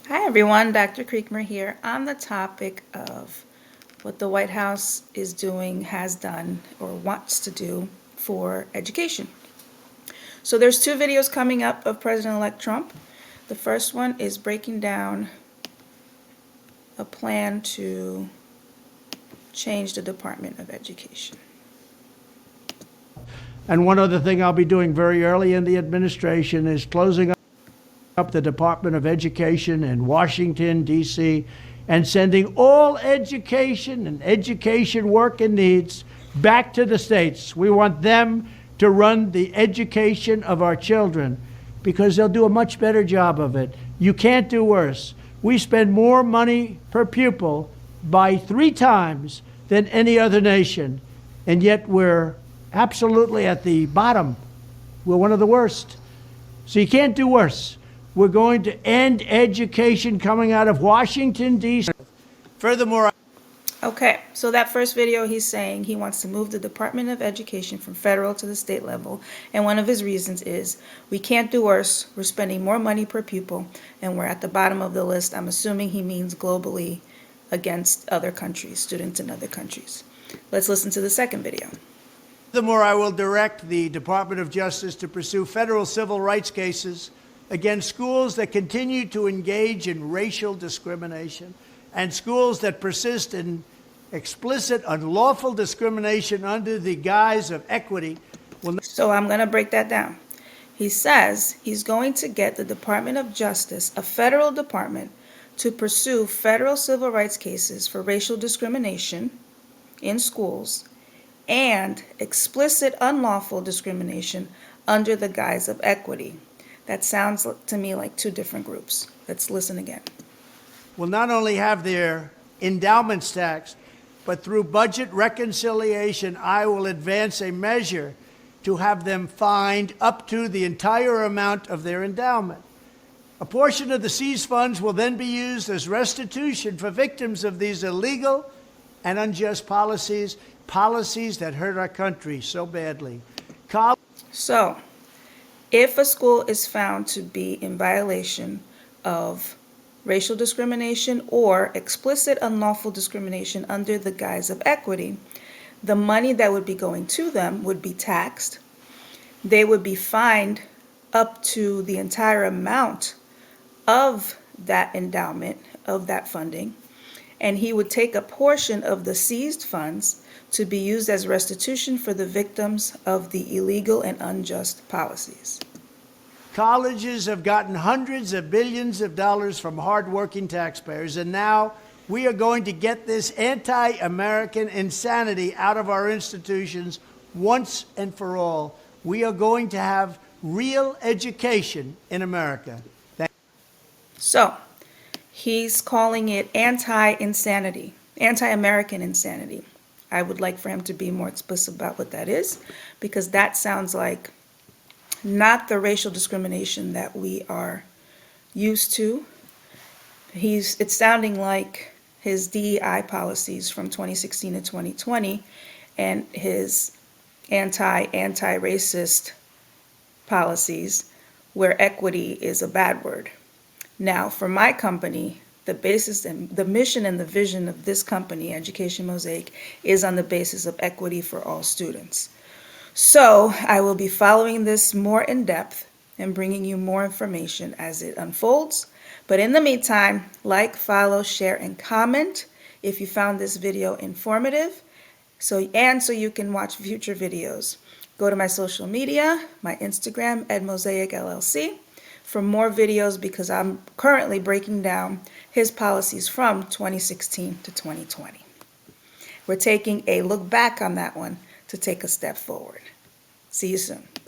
Hi everyone, Dr. Creekmur here on the topic of what the White House is doing, has done, or wants to do for education. So there's two videos coming up of President-elect Trump. The first one is breaking down a plan to change the Department of Education. And one other thing I'll be doing very early in the administration is closing up the Department of Education in Washington, D.C., and sending all education and education work and needs back to the states. We want them to run the education of our children because they'll do a much better job of it. You can't do worse. We spend more money per pupil by 3 times than any other nation, and yet we're absolutely at the bottom. We're one of the worst. So you can't do worse. We're going to end education coming out of Washington, D.C. Furthermore, Okay, so that first video, he's saying he wants to move the Department of Education from federal to the state level, and one of his reasons is we can't do worse, we're spending more money per pupil, and we're at the bottom of the list. I'm assuming he means globally against other countries, students in other countries. Let's listen to the second video. Furthermore, I will direct the Department of Justice to pursue federal civil rights cases against schools that continue to engage in racial discrimination and schools that persist in explicit, unlawful discrimination under the guise of equity. So I'm going to break that down. He says he's going to get the Department of Justice, a federal department, to pursue federal civil rights cases for racial discrimination in schools and explicit unlawful discrimination under the guise of equity. That sounds to me like two different groups. Let's listen again. Will not only have their endowments taxed, but through budget reconciliation, I will advance a measure to have them fined up to the entire amount of their endowment. A portion of the seized funds will then be used as restitution for victims of these illegal and unjust policies that hurt our country so badly. So, if a school is found to be in violation of racial discrimination or explicit unlawful discrimination under the guise of equity, the money that would be going to them would be taxed. They would be fined up to the entire amount of that endowment, of that funding, and he would take a portion of the seized funds to be used as restitution for the victims of the illegal and unjust policies. Colleges have gotten hundreds of billions of dollars from hardworking taxpayers, and now we are going to get this anti-American insanity out of our institutions once and for all. We are going to have real education in America. So, he's calling it anti-insanity, anti-American insanity. I would like for him to be more explicit about what that is, because that sounds like not the racial discrimination that we are used to. It's sounding like his DEI policies from 2016 to 2020 and his anti-racist policies where equity is a bad word. Now, for my company, the basis and the mission and the vision of this company, Education Mosaic, is on the basis of equity for all students. So I will be following this more in depth and bringing you more information as it unfolds. But in the meantime, like, follow, share, and comment if you found this video informative, so you can watch future videos. Go to my social media, my Instagram, Mosaic LLC, for more videos, because I'm currently breaking down his policies from 2016 to 2020. We're taking a look back on that one to take a step forward. See you soon.